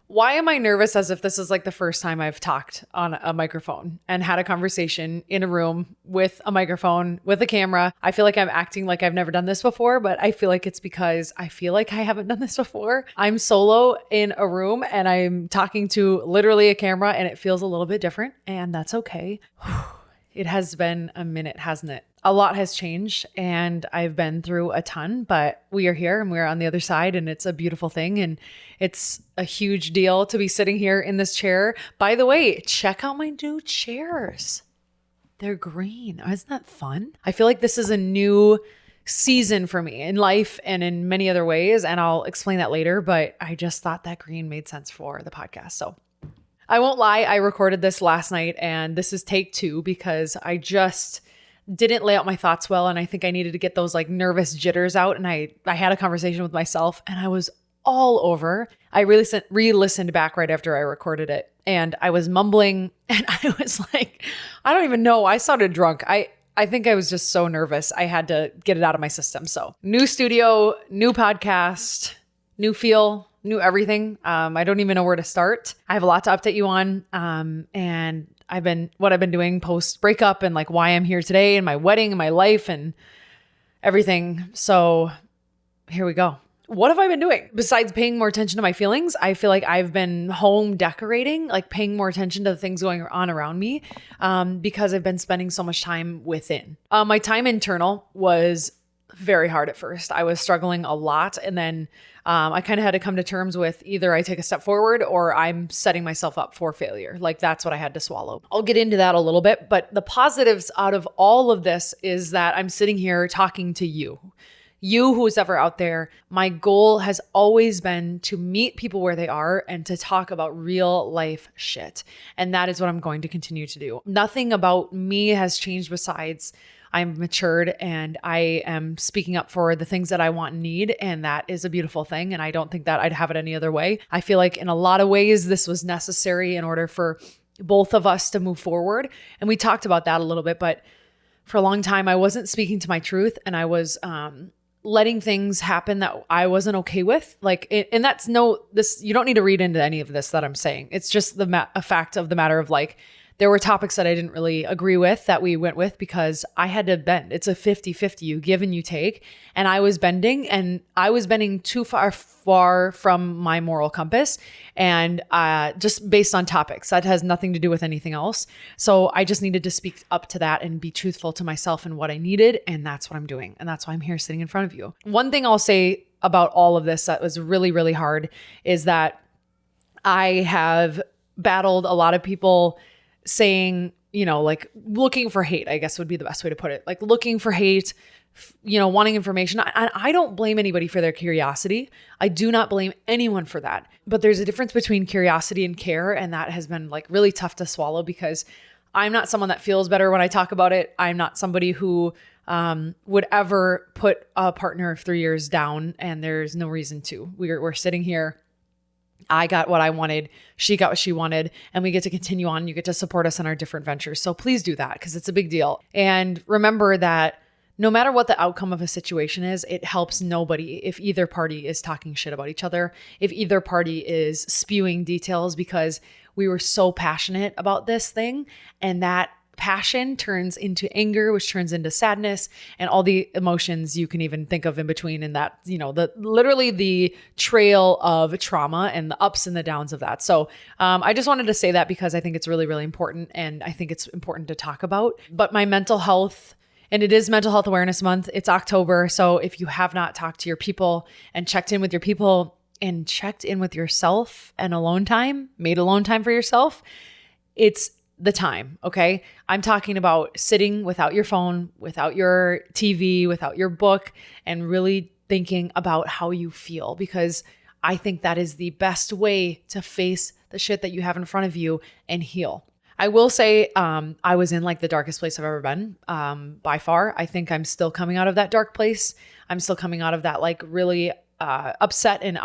Why am I nervous as if this is like the first time I've talked on a microphone and had a conversation in a room with a microphone, with a camera? I feel like I'm acting like I've never done this before, but I feel like it's because I feel like I haven't done this before. I'm solo in a room and I'm talking to literally a camera and it feels a little bit different, and that's okay. It has been a minute, hasn't it? A lot has changed and I've been through a ton, but we are here and we're on the other side, and it's a beautiful thing. And it's a huge deal to be sitting here in this chair. By the way, check out my new chairs. They're green. Isn't that fun? I feel like this is a new season for me in life and in many other ways, and I'll explain that later, but I just thought that green made sense for the podcast. So I won't lie, I recorded this last night and this is take 2 because I just didn't lay out my thoughts well, and I think I needed to get those like nervous jitters out, and I had a conversation with myself and I was all over. I really re-listened back right after I recorded it and I was mumbling and I was like, I don't even know. I sounded drunk. I think I was just so nervous. I had to get it out of my system. So new studio, new podcast, new feel, new everything. I don't even know where to start. I have a lot to update you on. And what I've been doing post breakup and like why I'm here today and my wedding and my life and everything. So here we go. What have I been doing besides paying more attention to my feelings? I feel like I've been home decorating, like paying more attention to the things going on around me, because I've been spending so much time within. My time internal was very hard at first. I was struggling a lot. And then I kind of had to come to terms with either I take a step forward or I'm setting myself up for failure. Like that's what I had to swallow. I'll get into that a little bit, but the positives out of all of this is that I'm sitting here talking to you. You who's ever out there. My goal has always been to meet people where they are and to talk about real life shit. And that is what I'm going to continue to do. Nothing about me has changed besides I'm matured and I am speaking up for the things that I want and need. And that is a beautiful thing. And I don't think that I'd have it any other way. I feel like in a lot of ways, this was necessary in order for both of us to move forward. And we talked about that a little bit, but for a long time, I wasn't speaking to my truth and I was, letting things happen that I wasn't okay with. Like, and that's you don't need to read into any of this that I'm saying. It's just a fact of the matter of like, there were topics that I didn't really agree with that we went with because I had to bend. It's a 50-50, you give and you take. And I was bending too far from my moral compass and just based on topics. That has nothing to do with anything else. So I just needed to speak up to that and be truthful to myself and what I needed. And that's what I'm doing. And that's why I'm here sitting in front of you. One thing I'll say about all of this that was really, really hard is that I have battled a lot of people saying, like looking for hate, I guess would be the best way to put it. Like looking for hate, wanting information. I don't blame anybody for their curiosity. I do not blame anyone for that. But there's a difference between curiosity and care. And that has been like really tough to swallow because I'm not someone that feels better when I talk about it. I'm not somebody who would ever put a partner of 3 years down, and there's no reason to. We're sitting here. I got what I wanted. She got what she wanted, and we get to continue on. You get to support us in our different ventures. So please do that because it's a big deal. And remember that no matter what the outcome of a situation is, it helps nobody if either party is talking shit about each other, if either party is spewing details, because we were so passionate about this thing, and that passion turns into anger, which turns into sadness and all the emotions you can even think of in between. And that, literally the trail of trauma and the ups and the downs of that. So I just wanted to say that because I think it's really, really important. And I think it's important to talk about. But my mental health, and it is Mental Health Awareness Month. It's October. So if you have not talked to your people and checked in with your people and checked in with yourself and made alone time for yourself, it's the time. Okay. I'm talking about sitting without your phone, without your TV, without your book, and really thinking about how you feel, because I think that is the best way to face the shit that you have in front of you and heal. I will say, I was in like the darkest place I've ever been, by far. I think I'm still coming out of that dark place. I'm still coming out of that like really, upset and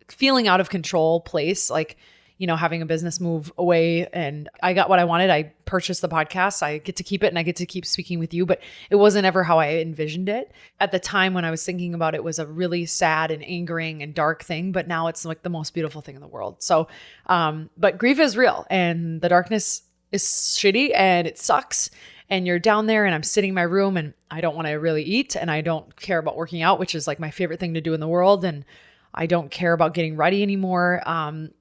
feeling out of control place. Like, having a business move away, and I got what I wanted. I purchased the podcast. I get to keep it and I get to keep speaking with you, but it wasn't ever how I envisioned it. At the time when I was thinking about it, it was a really sad and angering and dark thing, but now it's like the most beautiful thing in the world. So, but grief is real and the darkness is shitty and it sucks. And you're down there and I'm sitting in my room and I don't want to really eat and I don't care about working out, which is like my favorite thing to do in the world. And I don't care about getting ready anymore.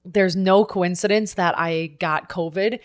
There's no coincidence that I got COVID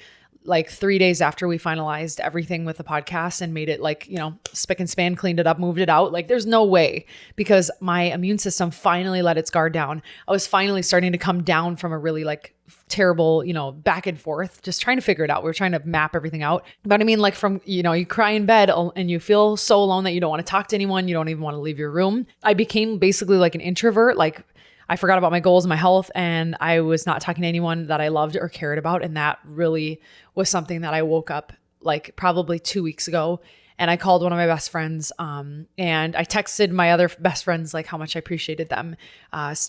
like 3 days after we finalized everything with the podcast and made it like, spick and span, cleaned it up, moved it out. Like there's no way, because my immune system finally let its guard down. I was finally starting to come down from a really like terrible, back and forth, just trying to figure it out. We were trying to map everything out. But I mean, like from, you cry in bed and you feel so alone that you don't want to talk to anyone. You don't even want to leave your room. I became basically like an introvert. Like I forgot about my goals and my health, and I was not talking to anyone that I loved or cared about. And that really was something that I woke up like probably 2 weeks ago. And I called one of my best friends and I texted my other best friends like how much I appreciated them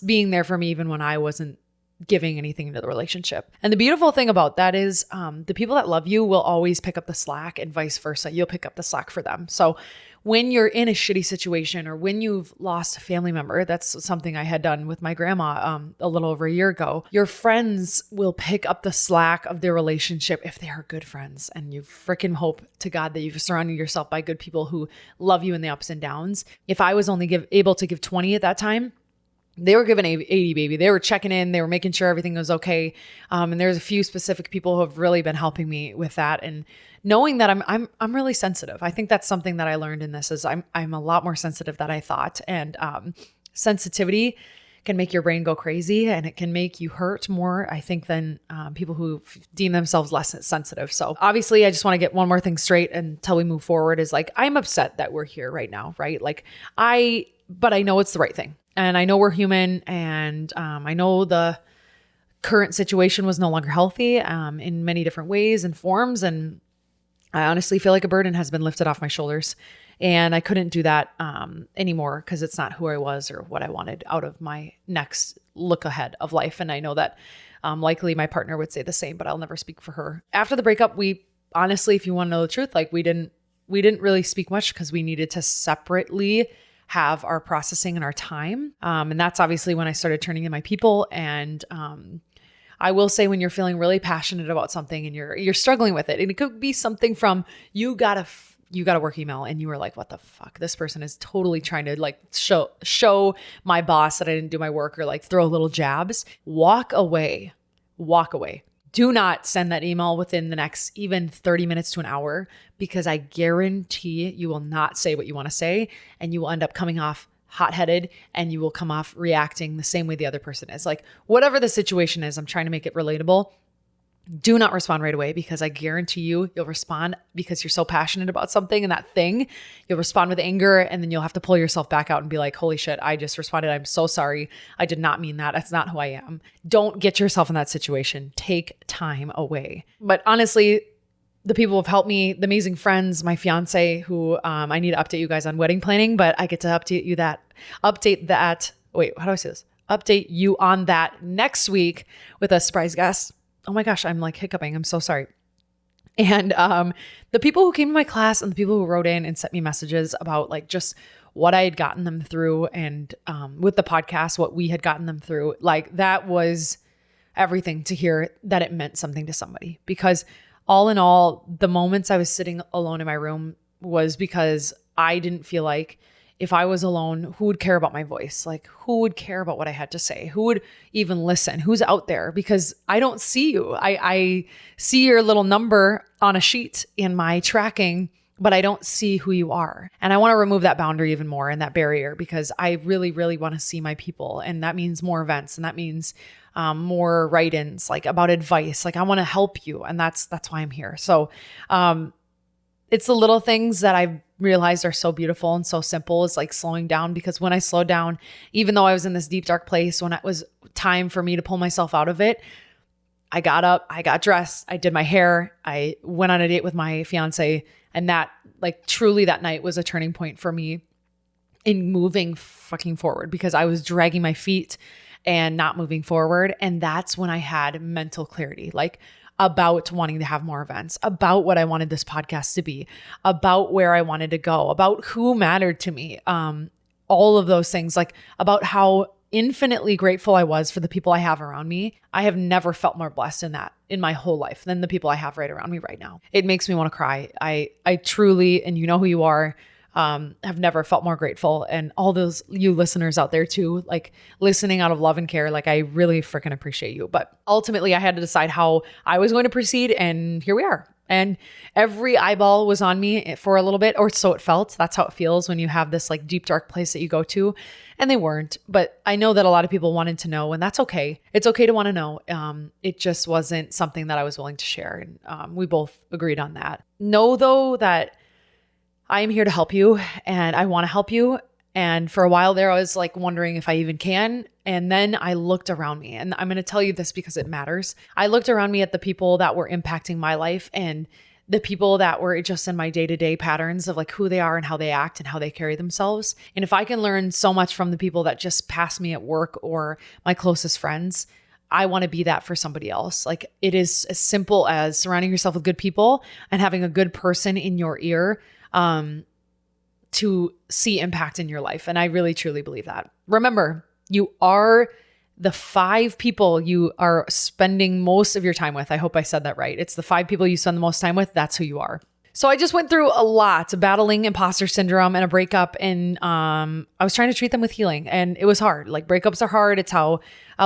being there for me even when I wasn't giving anything into the relationship. And the beautiful thing about that is the people that love you will always pick up the slack, and vice versa. You'll pick up the slack for them. So when you're in a shitty situation or when you've lost a family member, that's something I had done with my grandma a little over a year ago. Your friends will pick up the slack of their relationship if they are good friends. And you freaking hope to God that you've surrounded yourself by good people who love you in the ups and downs. If I was only able to give 20 at that time, they were giving 80, baby. They were checking in. They were making sure everything was okay. And there's a few specific people who have really been helping me with that. And knowing that I'm really sensitive. I think that's something that I learned in this is I'm a lot more sensitive than I thought. And sensitivity can make your brain go crazy, and it can make you hurt more, I think, than people who deem themselves less sensitive. So obviously I just want to get one more thing straight until we move forward is like, I'm upset that we're here right now, right? Like but I know it's the right thing. And I know we're human, and I know the current situation was no longer healthy in many different ways and forms. And I honestly feel like a burden has been lifted off my shoulders, and I couldn't do that anymore because it's not who I was or what I wanted out of my next look ahead of life. And I know that likely my partner would say the same, but I'll never speak for her. After the breakup, we honestly, if you want to know the truth, like we didn't really speak much because we needed to separately have our processing and our time. And that's obviously when I started turning to my people. And I will say, when you're feeling really passionate about something and you're struggling with it, and it could be something from you got a work email and you were like, what the fuck? This person is totally trying to like show my boss that I didn't do my work, or like throw little jabs. Walk away. Do not send that email within the next even 30 minutes to an hour, because I guarantee you will not say what you want to say, and you will end up coming off hot-headed, and you will come off reacting the same way the other person is. Like whatever the situation is, I'm trying to make it relatable. Do not respond right away, because I guarantee you'll respond because you're so passionate about something and that thing. You'll respond with anger, and then you'll have to pull yourself back out and be like, holy shit, I just responded. I'm so sorry. I did not mean that. That's not who I am. Don't get yourself in that situation. Take time away. But honestly, the people who have helped me, the amazing friends, my fiance, who I need to update you guys on wedding planning, but I get to update you on that next week with a surprise guest. Oh my gosh, I'm like hiccuping. I'm so sorry. And the people who came to my class and the people who wrote in and sent me messages about like just what I had gotten them through, and with the podcast, what we had gotten them through, like that was everything to hear that it meant something to somebody. Because all in all, the moments I was sitting alone in my room was because I didn't feel like, if I was alone, who would care about my voice? Like who would care about what I had to say? Who would even listen? Who's out there? Because I don't see you. I see your little number on a sheet in my tracking, but I don't see who you are. And I want to remove that boundary even more and that barrier, because I really, really want to see my people. And that means more events. And that means more write-ins, like about advice. Like I want to help you. And that's why I'm here. So it's the little things that I've realized are so beautiful and so simple, is like slowing down. Because when I slowed down, even though I was in this deep, dark place, when it was time for me to pull myself out of it, I got up, I got dressed, I did my hair, I went on a date with my fiance. And that, like, truly that night was a turning point for me in moving fucking forward, because I was dragging my feet and not moving forward. And that's when I had mental clarity, like about wanting to have more events, about what I wanted this podcast to be, about where I wanted to go, about who mattered to me. All of those things, like about how infinitely grateful I was for the people I have around me. I have never felt more blessed in my whole life than the people I have right around me right now. It makes me want to cry. I truly, and you know who you are, have never felt more grateful. And all those you listeners out there too, like listening out of love and care, like I really freaking appreciate you. But ultimately I had to decide how I was going to proceed, and here we are. And every eyeball was on me for a little bit, or so it felt. That's how it feels when you have this like deep, dark place that you go to, and they weren't. But I know that a lot of people wanted to know, and that's okay. It's okay to want to know. It just wasn't something that I was willing to share. And we both agreed on that. Know though that I am here to help you, and I want to help you. And for a while there, I was like wondering if I even can. And then I looked around me, and I'm going to tell you this because it matters. I looked around me at the people that were impacting my life and the people that were just in my day-to-day patterns of like who they are and how they act and how they carry themselves. And if I can learn so much from the people that just pass me at work or my closest friends, I want to be that for somebody else. Like it is as simple as surrounding yourself with good people and having a good person in your ear, to see impact in your life. And I really, truly believe that. Remember, you are the 5 people you are spending most of your time with. I hope I said that right. It's the 5 people you spend the most time with. That's who you are. So I just went through a lot, battling imposter syndrome and a breakup. And I was trying to treat them with healing, and it was hard. Like breakups are hard. It's how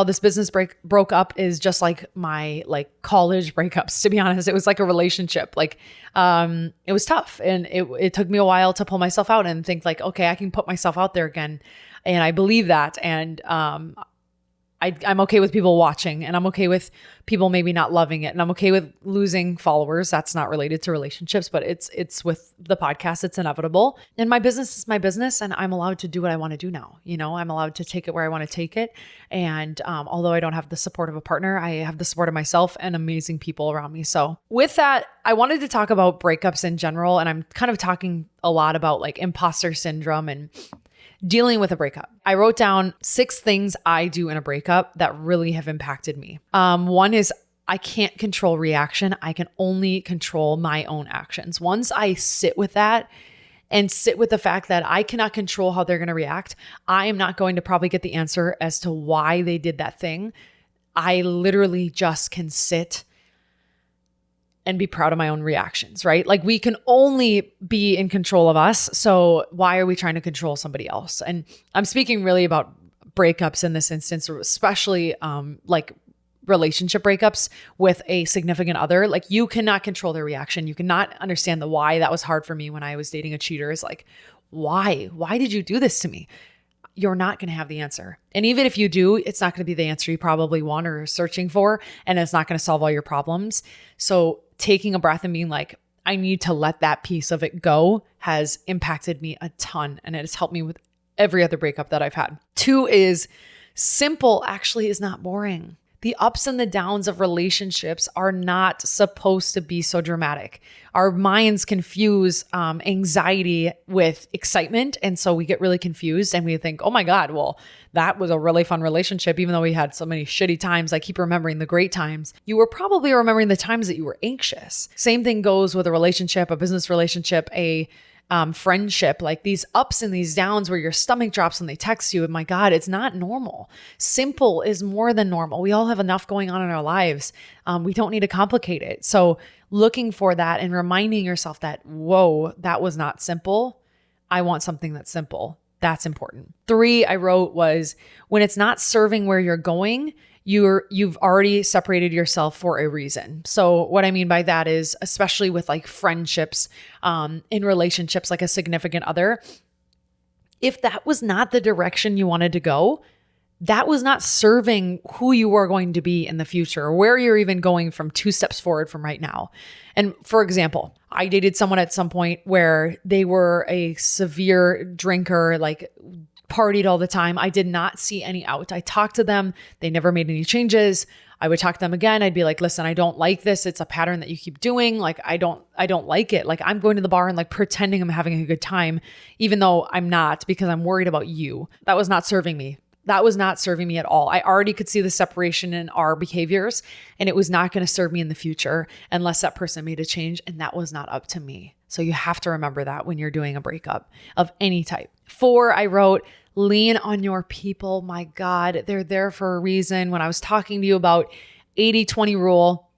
this business broke up is just like my like college breakups, to be honest. It was like a relationship. Like it was tough, and it took me a while to pull myself out and think like, okay, I can put myself out there again. And I believe that. And I'm okay with people watching, and I'm okay with people maybe not loving it. And I'm okay with losing followers. That's not related to relationships, but it's with the podcast. It's inevitable. And my business is my business, and I'm allowed to do what I want to do now. You know, I'm allowed to take it where I want to take it. And although I don't have the support of a partner, I have the support of myself and amazing people around me. So with that, I wanted to talk about breakups in general. And I'm kind of talking a lot about like imposter syndrome and dealing with a breakup. I wrote down 6 things I do in a breakup that really have impacted me. One is I can't control reaction. I can only control my own actions. Once I sit with that and sit with the fact that I cannot control how they're going to react, I am not going to probably get the answer as to why they did that thing. I literally just can sit and be proud of my own reactions, right? Like we can only be in control of us. So why are we trying to control somebody else? And I'm speaking really about breakups in this instance, especially like relationship breakups with a significant other. Like you cannot control their reaction. You cannot understand the why. That was hard for me when I was dating a cheater. Is like, why? Why did you do this to me? You're not going to have the answer. And even if you do, it's not going to be the answer you probably want or are searching for. And it's not going to solve all your problems. So taking a breath and being like, I need to let that piece of it go has impacted me a ton. And it has helped me with every other breakup that I've had. 2 is simple actually is not boring. The ups and the downs of relationships are not supposed to be so dramatic. Our minds confuse anxiety with excitement. And so we get really confused and we think, oh my God, well, that was a really fun relationship. Even though we had so many shitty times, I keep remembering the great times. You were probably remembering the times that you were anxious. Same thing goes with a relationship, a business relationship, a friendship, like these ups and these downs where your stomach drops when they text you. And my God, it's not normal. Simple is more than normal. We all have enough going on in our lives. We don't need to complicate it. So looking for that and reminding yourself that, whoa, that was not simple. I want something that's simple. That's important. 3 I wrote was when it's not serving where you're going, you've already separated yourself for a reason. So what I mean by that is, especially with like friendships, in relationships, like a significant other, if that was not the direction you wanted to go, that was not serving who you are going to be in the future, or where you're even going from 2 steps forward from right now. And for example, I dated someone at some point where they were a severe drinker, like partied all the time. I did not see any out. I talked to them. They never made any changes. I would talk to them again. I'd be like, listen, I don't like this. It's a pattern that you keep doing. Like, I don't like it. Like, I'm going to the bar and like pretending I'm having a good time, even though I'm not, because I'm worried about you. That was not serving me. That was not serving me at all. I already could see the separation in our behaviors, and it was not going to serve me in the future unless that person made a change, and that was not up to me. So you have to remember that when you're doing a breakup of any type. 4, I wrote, lean on your people. My God, they're there for a reason. When I was talking to you about 80-20 rule,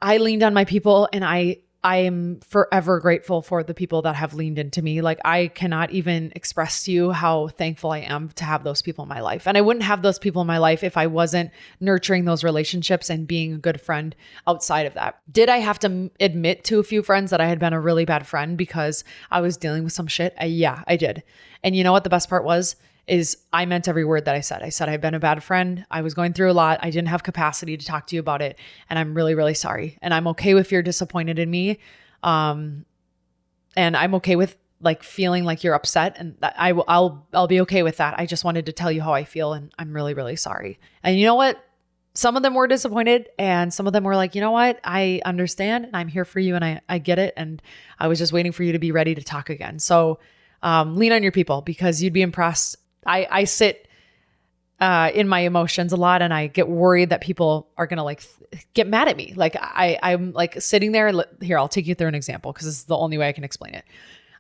I leaned on my people, and I am forever grateful for the people that have leaned into me. Like, I cannot even express to you how thankful I am to have those people in my life. And I wouldn't have those people in my life if I wasn't nurturing those relationships and being a good friend outside of that. Did I have to admit to a few friends that I had been a really bad friend because I was dealing with some shit? Yeah, I did. And you know what the best part was? Is I meant every word that I said. I said, I've been a bad friend. I was going through a lot. I didn't have capacity to talk to you about it. And I'm really, really sorry. And I'm okay if you're disappointed in me. And I'm okay with like feeling like you're upset, and that I'll be okay with that. I just wanted to tell you how I feel, and I'm really, really sorry. And you know what? Some of them were disappointed, and some of them were like, you know what? I understand, and I'm here for you, and I get it. And I was just waiting for you to be ready to talk again. So, lean on your people, because you'd be impressed. I sit in my emotions a lot, and I get worried that people are going to like get mad at me. Like I'm like sitting there. Here, I'll take you through an example because this is the only way I can explain it.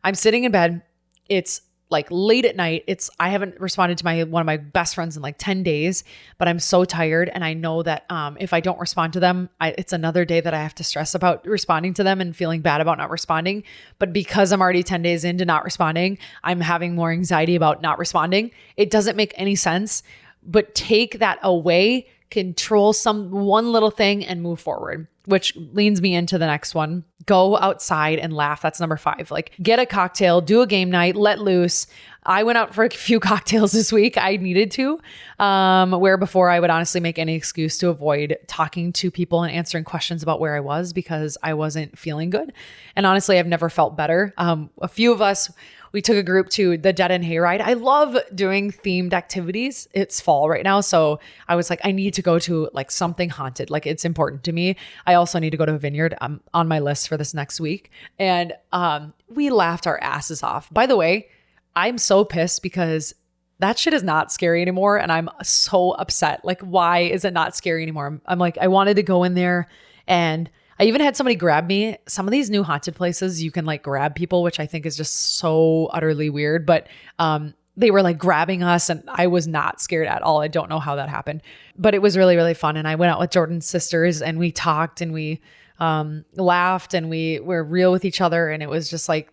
I'm sitting in bed. It's like late at night. I haven't responded to one of my best friends in like 10 days, but I'm so tired. And I know that if I don't respond to them, it's another day that I have to stress about responding to them and feeling bad about not responding. But because I'm already 10 days into not responding, I'm having more anxiety about not responding. It doesn't make any sense, but take that away, control one little thing and move forward, which leads me into the next one. Go outside and laugh. That's number 5. Like, get a cocktail, do a game night, let loose. I went out for a few cocktails this week. I needed to, where before I would honestly make any excuse to avoid talking to people and answering questions about where I was because I wasn't feeling good. And honestly, I've never felt better. A few of us, we took a group to the Dead End Hayride. I love doing themed activities. It's fall right now. So I was like, I need to go to like something haunted. Like, it's important to me. I also need to go to a vineyard. I'm on my list for this next week. And we laughed our asses off. By the way, I'm so pissed because that shit is not scary anymore. And I'm so upset. Like, why is it not scary anymore? I'm like, I wanted to go in there, and I even had somebody grab me. Some of these new haunted places, you can like grab people, which I think is just so utterly weird. But they were like grabbing us, and I was not scared at all. I don't know how that happened, but it was really, really fun. And I went out with Jordan's sisters, and we talked, and we laughed, and we were real with each other. And it was just like,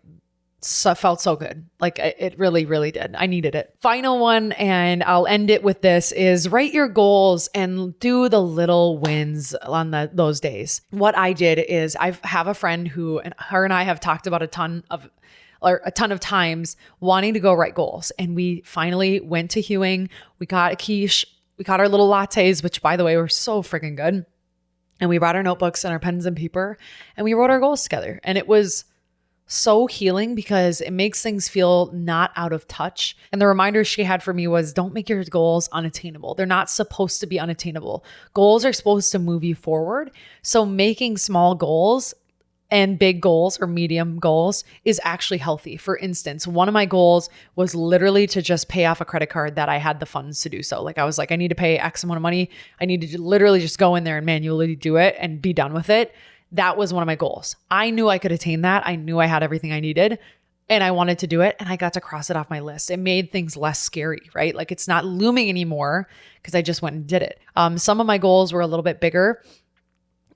felt so good. Like, it really, really did. I needed it. Final one, and I'll end it with this, is write your goals and do the little wins on those days. What I did is I have a friend who, and her and I have talked about a ton of times wanting to go write goals. And we finally went to Hewing. We got a quiche. We got our little lattes, which by the way, were so freaking good. And we brought our notebooks and our pens and paper, and we wrote our goals together. And it was so healing because it makes things feel not out of touch. And the reminder she had for me was, don't make your goals unattainable. They're not supposed to be unattainable. Goals are supposed to move you forward. So making small goals and big goals or medium goals is actually healthy. For instance, one of my goals was literally to just pay off a credit card that I had the funds to do so. Like, I was like, I need to pay X amount of money. I need to literally just go in there and manually do it and be done with it. That was one of my goals. I knew I could attain that. I knew I had everything I needed, and I wanted to do it, and I got to cross it off my list. It made things less scary, right? Like, it's not looming anymore because I just went and did it. Some of my goals were a little bit bigger,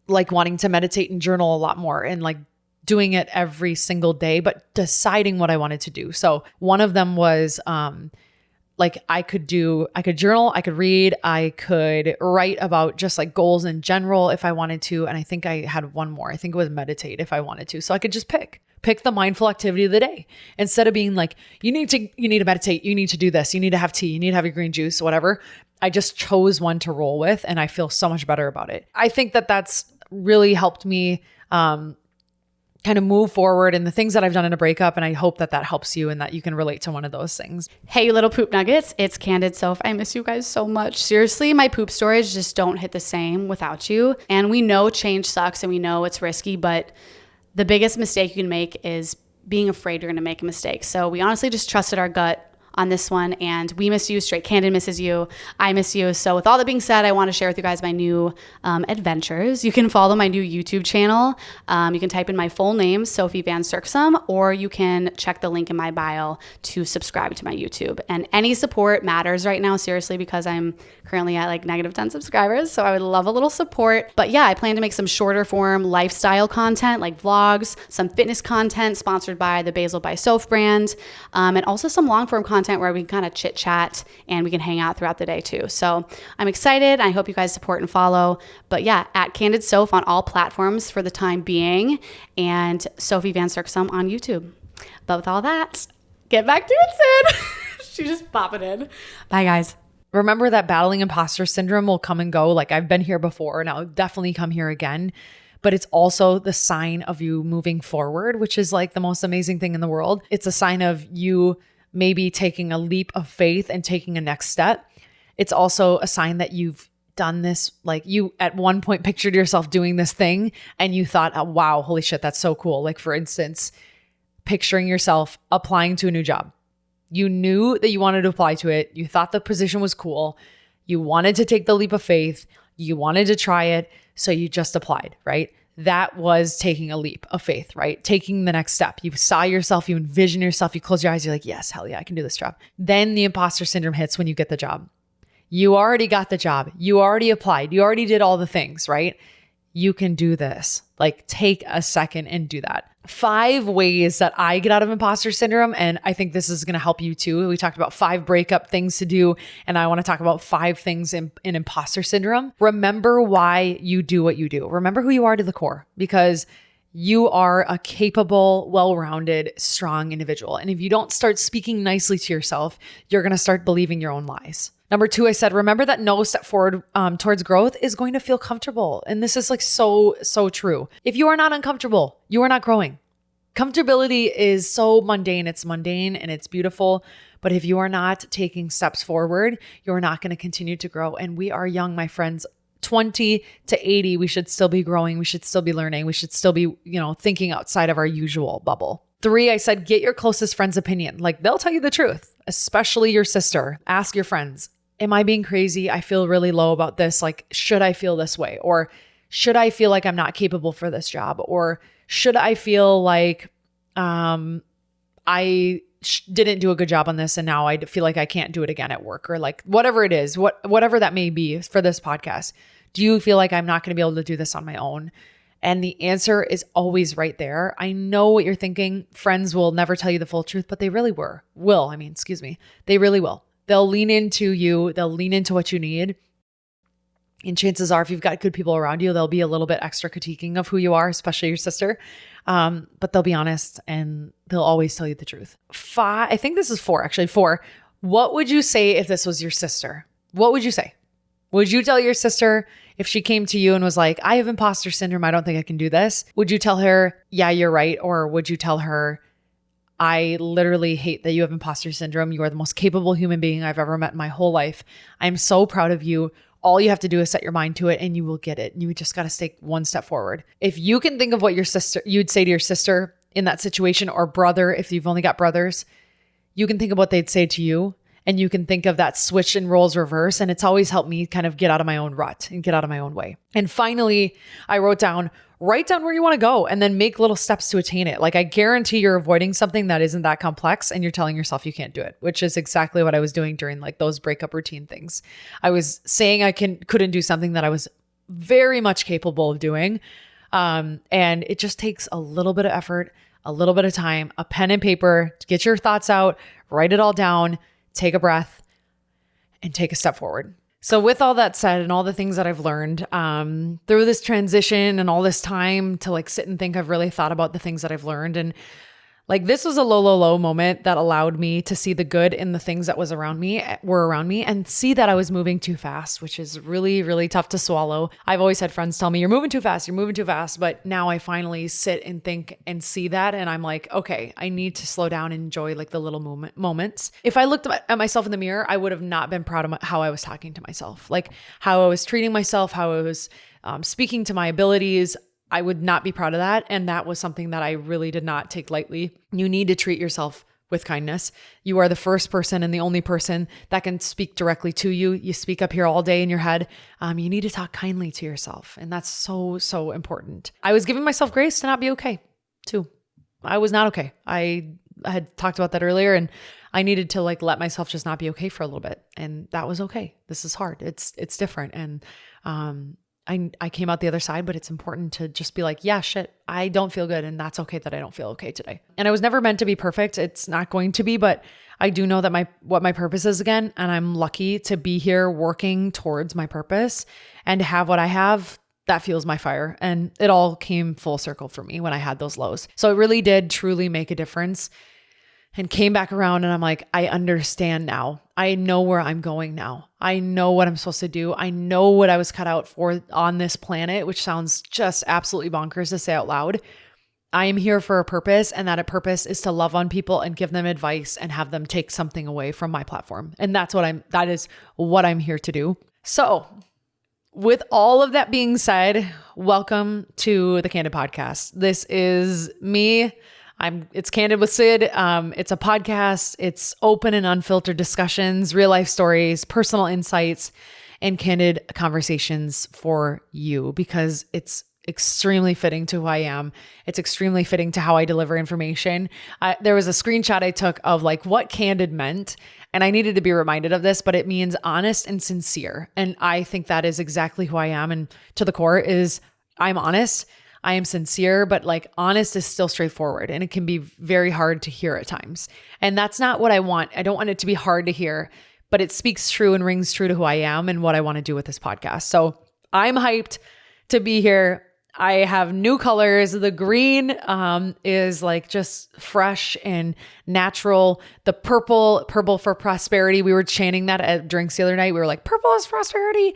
like wanting to meditate and journal a lot more, and like doing it every single day, but deciding what I wanted to do. So one of them was like I could journal, I could read, I could write about just like goals in general if I wanted to. And I think I had one more. I think it was meditate if I wanted to. So I could just pick the mindful activity of the day instead of being like, you need to meditate, you need to do this, you need to have tea, you need to have your green juice, whatever. I just chose one to roll with, and I feel so much better about it. I think that that's really helped me kind of move forward in the things that I've done in a breakup. And I hope that helps you and that you can relate to one of those things. Hey, you little poop nuggets, it's Candid. So I miss you guys so much. Seriously, my poop stories just don't hit the same without you. And we know change sucks and we know it's risky, but the biggest mistake you can make is being afraid you're going to make a mistake. So we honestly just trusted our gut on this one. And we miss you. Straight Candid misses you. I miss you. So with all that being said, I want to share with you guys my new adventures. You can follow my new YouTube channel. You can type in my full name, Sophie Van Cirksum, or you can check the link in my bio to subscribe to my YouTube. And any support matters right now, seriously, because I'm currently at like -10 subscribers. So I would love a little support. But yeah, I plan to make some shorter form lifestyle content like vlogs, some fitness content sponsored by the Basil by Soph brand, and also some long form content where we can kind of chit chat and we can hang out throughout the day too. So I'm excited. I hope you guys support and follow. But yeah, at Candid Soph on all platforms for the time being, and Sophie Van Cirksum on YouTube. But with all that, get back to it, Syd. She just popping in. Bye, guys. Remember that battling imposter syndrome will come and go. Like, I've been here before and I'll definitely come here again. But it's also the sign of you moving forward, which is like the most amazing thing in the world. It's a sign of you maybe taking a leap of faith and taking a next step. It's also a sign that you've done this, like you at one point pictured yourself doing this thing and you thought, oh, wow, holy shit, that's so cool. Like, for instance, picturing yourself applying to a new job. You knew that you wanted to apply to it. You thought the position was cool. You wanted to take the leap of faith. You wanted to try it. So you just applied, right? That was taking a leap of faith, right? Taking the next step. You saw yourself, you envision yourself, you close your eyes, you're like, yes, hell yeah, I can do this job. Then the imposter syndrome hits when you get the job. You already got the job. You already applied. You already did all the things, right? You can do this. Like, take a second and do that. 5 ways that I get out of imposter syndrome. And I think this is going to help you too. We talked about 5 breakup things to do. And I want to talk about 5 things in imposter syndrome. Remember why you do what you do. Remember who you are to the core, because you are a capable, well-rounded, strong individual. And if you don't start speaking nicely to yourself, you're going to start believing your own lies. Number 2, I said, remember that no step forward towards growth is going to feel comfortable. And this is like so true. If you are not uncomfortable, you are not growing. Comfortability is so mundane. It's mundane and it's beautiful. But if you are not taking steps forward, you're not going to continue to grow. And we are young, my friends. 20 to 80, we should still be growing. We should still be learning. We should still be, thinking outside of our usual bubble. 3, I said, get your closest friend's opinion. Like, they'll tell you the truth, especially your sister. Ask your friends. Am I being crazy? I feel really low about this. Like, should I feel this way? Or should I feel like I'm not capable for this job? Or should I feel like I didn't do a good job on this and now I feel like I can't do it again at work? Or like, whatever it is, whatever that may be for this podcast. Do you feel like I'm not going to be able to do this on my own? And the answer is always right there. I know what you're thinking. Friends will never tell you the full truth, but they really They really will. They'll lean into you. They'll lean into what you need. And chances are, if you've got good people around you, they'll be a little bit extra critiquing of who you are, especially your sister. But they'll be honest and they'll always tell you the truth. 5, I think this is 4, actually 4. What would you say if this was your sister? What would you say? Would you tell your sister if she came to you and was like, I have imposter syndrome, I don't think I can do this? Would you tell her, yeah, you're right? Or would you tell her, I literally hate that you have imposter syndrome. You are the most capable human being I've ever met in my whole life. I'm so proud of you. All you have to do is set your mind to it and you will get it. You just got to take one step forward. If you can think of what you'd say to your sister in that situation, or brother, if you've only got brothers, you can think of what they'd say to you, and you can think of that switch and roles reverse. And it's always helped me kind of get out of my own rut and get out of my own way. And finally, I wrote down, write down where you want to go and then make little steps to attain it. Like, I guarantee you're avoiding something that isn't that complex and you're telling yourself you can't do it, which is exactly what I was doing during like those breakup routine things. I was saying I couldn't do something that I was very much capable of doing. And it just takes a little bit of effort, a little bit of time, a pen and paper to get your thoughts out, write it all down, take a breath, and take a step forward. So with all that said and all the things that I've learned through this transition and all this time to like sit and think, I've really thought about the things that I've learned. And like, this was a low moment that allowed me to see the good in the things that were around me and see that I was moving too fast, which is really, really tough to swallow. I've always had friends tell me, you're moving too fast. But now I finally sit and think and see that. And I'm like, okay, I need to slow down and enjoy like the little moments. If I looked at myself in the mirror, I would have not been proud of how I was talking to myself, like how I was treating myself, how I was speaking to my abilities. I would not be proud of that. And that was something that I really did not take lightly. You need to treat yourself with kindness. You are the first person and the only person that can speak directly to you. You speak up here all day in your head. You need to talk kindly to yourself. And that's so, so important. I was giving myself grace to not be okay too. I was not okay. I had talked about that earlier, and I needed to like let myself just not be okay for a little bit. And that was okay. This is hard. It's different. And, I came out the other side, but it's important to just be like, yeah, shit, I don't feel good. And that's okay that I don't feel okay today. And I was never meant to be perfect. It's not going to be, but I do know that what my purpose is again. And I'm lucky to be here working towards my purpose and to have what I have that fuels my fire. And it all came full circle for me when I had those lows. So it really did truly make a difference and came back around, and I'm like, I understand now. I know where I'm going now. I know what I'm supposed to do. I know what I was cut out for on this planet, which sounds just absolutely bonkers to say out loud. I am here for a purpose, and that purpose is to love on people and give them advice and have them take something away from my platform. And that is what I'm here to do. So with all of that being said, welcome to the Candid Podcast. This is me. It's Candid with Syd. It's a podcast. It's open and unfiltered discussions, real life stories, personal insights, and candid conversations for you, because it's extremely fitting to who I am. It's extremely fitting to how I deliver information. There was a screenshot I took of like what candid meant, and I needed to be reminded of this, but it means honest and sincere. And I think that is exactly who I am. And to the core is I'm honest. I am sincere, but like honest is still straightforward, and it can be very hard to hear at times. And that's not what I want. I don't want it to be hard to hear, but it speaks true and rings true to who I am and what I want to do with this podcast. So I'm hyped to be here. I have new colors. The green is like just fresh and natural. The purple for prosperity. We were chanting that at drinks the other night. We were like, purple is prosperity.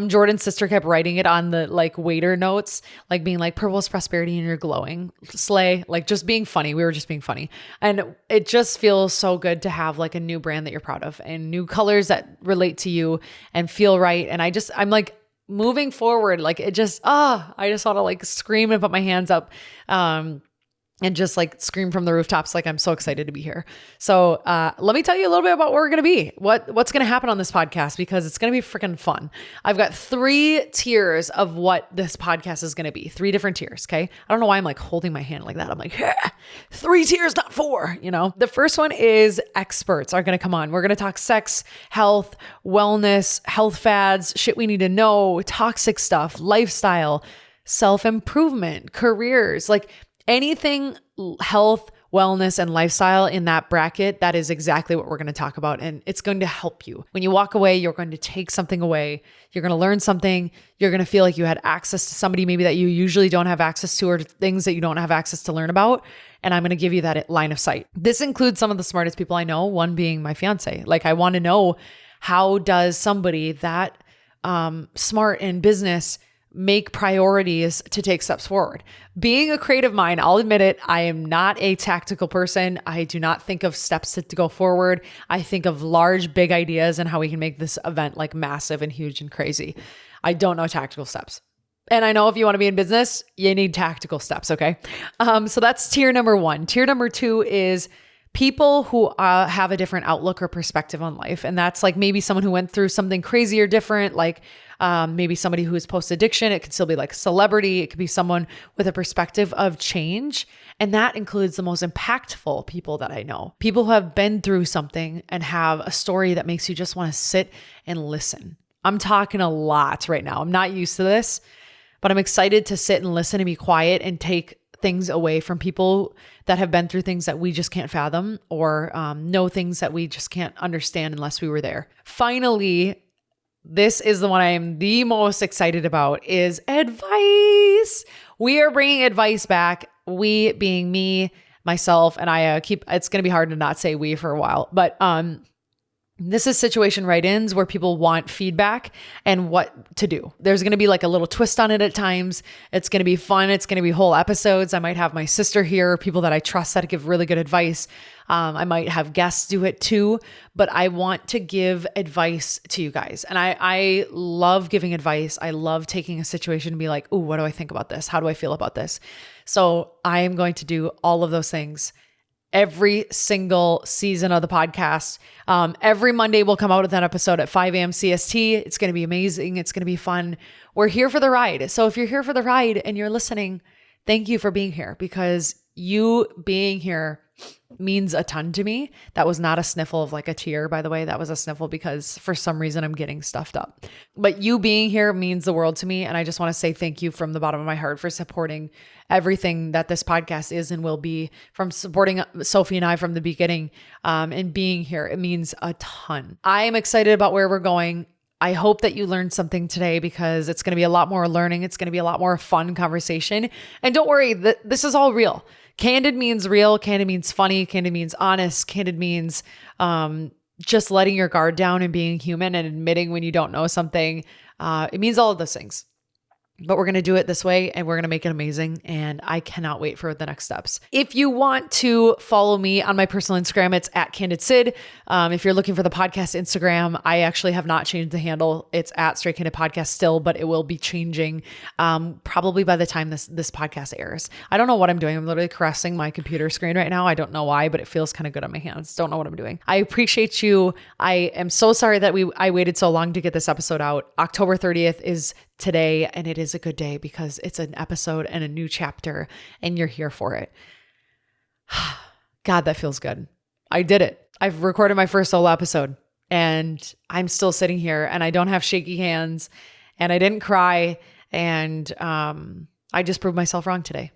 Jordan's sister kept writing it on the like waiter notes, like being like, purple is prosperity and you're glowing. Slay, like just being funny. We were just being funny. And it just feels so good to have like a new brand that you're proud of and new colors that relate to you and feel right. And I'm like, moving forward, like it just, I just want to like scream and put my hands up, and just like scream from the rooftops. Like I'm so excited to be here. So, let me tell you a little bit about where we're going to be, what's going to happen on this podcast, because it's going to be freaking fun. I've got 3 tiers of what this podcast is going to be. 3 different tiers. Okay. I don't know why I'm like holding my hand like that. I'm like, 3 tiers, not 4, you know. The first one is experts are going to come on. We're going to talk sex, health, wellness, health fads, shit we need to know, toxic stuff, lifestyle, self-improvement, careers, like anything health, wellness, and lifestyle in that bracket. That is exactly what we're going to talk about. And it's going to help you. When you walk away, you're going to take something away. You're going to learn something. You're going to feel like you had access to somebody maybe that you usually don't have access to, or things that you don't have access to learn about. And I'm going to give you that line of sight. This includes some of the smartest people I know, one being my fiance. Like I want to know, how does somebody that smart in business make priorities to take steps forward? Being a creative mind, I'll admit it, I am not a tactical person. I do not think of steps to go forward. I think of large, big ideas and how we can make this event like massive and huge and crazy. I don't know tactical steps. And I know if you want to be in business, you need tactical steps, okay? So that's tier number 1. Tier number 2 is people who have a different outlook or perspective on life. And that's like maybe someone who went through something crazy or different, like maybe somebody who is post-addiction. It could still be like a celebrity. It could be someone with a perspective of change. And that includes the most impactful people that I know. People who have been through something and have a story that makes you just want to sit and listen. I'm talking a lot right now. I'm not used to this, but I'm excited to sit and listen and be quiet and take things away from people that have been through things that we just can't fathom, or know things that we just can't understand unless we were there. Finally, this is the one I am the most excited about, is advice. We are bringing advice back. We being me, myself, and I it's going to be hard to not say we for a while, but this is situation write-ins where people want feedback and what to do. There's going to be like a little twist on it at times. It's going to be fun. It's going to be whole episodes. I might have my sister here, people that I trust that give really good advice. I might have guests do it too, but I want to give advice to you guys. And I love giving advice. I love taking a situation and be like, ooh, what do I think about this? How do I feel about this? So I am going to do all of those things. every single season of the podcast. Every Monday we'll come out with an episode at 5 a.m. CST. It's going to be amazing. It's going to be fun. We're here for the ride. So if you're here for the ride and you're listening, thank you for being here, because you being here means a ton to me. That was not a sniffle of like a tear, by the way. That was a sniffle because for some reason I'm getting stuffed up. But you being here means the world to me. And I just want to say thank you from the bottom of my heart for supporting everything that this podcast is and will be, from supporting Sophie and I from the beginning, and being here. It means a ton. I am excited about where we're going. I hope that you learned something today, because it's going to be a lot more learning. It's going to be a lot more fun conversation. And don't worry, this is all real. Candid means real. Candid means funny. Candid means honest. Candid means just letting your guard down and being human and admitting when you don't know something. It means all of those things. But we're going to do it this way, and we're going to make it amazing. And I cannot wait for the next steps. If you want to follow me on my personal Instagram, it's at Candid Syd. If you're looking for the podcast Instagram, I actually have not changed the handle. It's at Straight Candid Podcast still, but it will be changing probably by the time this podcast airs. I don't know what I'm doing. I'm literally caressing my computer screen right now. I don't know why, but it feels kind of good on my hands. Don't know what I'm doing. I appreciate you. I am so sorry that I waited so long to get this episode out. October 30th is today, and it is a good day because it's an episode and a new chapter, and you're here for it. God, that feels good. I did it. I've recorded my first solo episode, and I'm still sitting here, and I don't have shaky hands, and I didn't cry, and I just proved myself wrong today.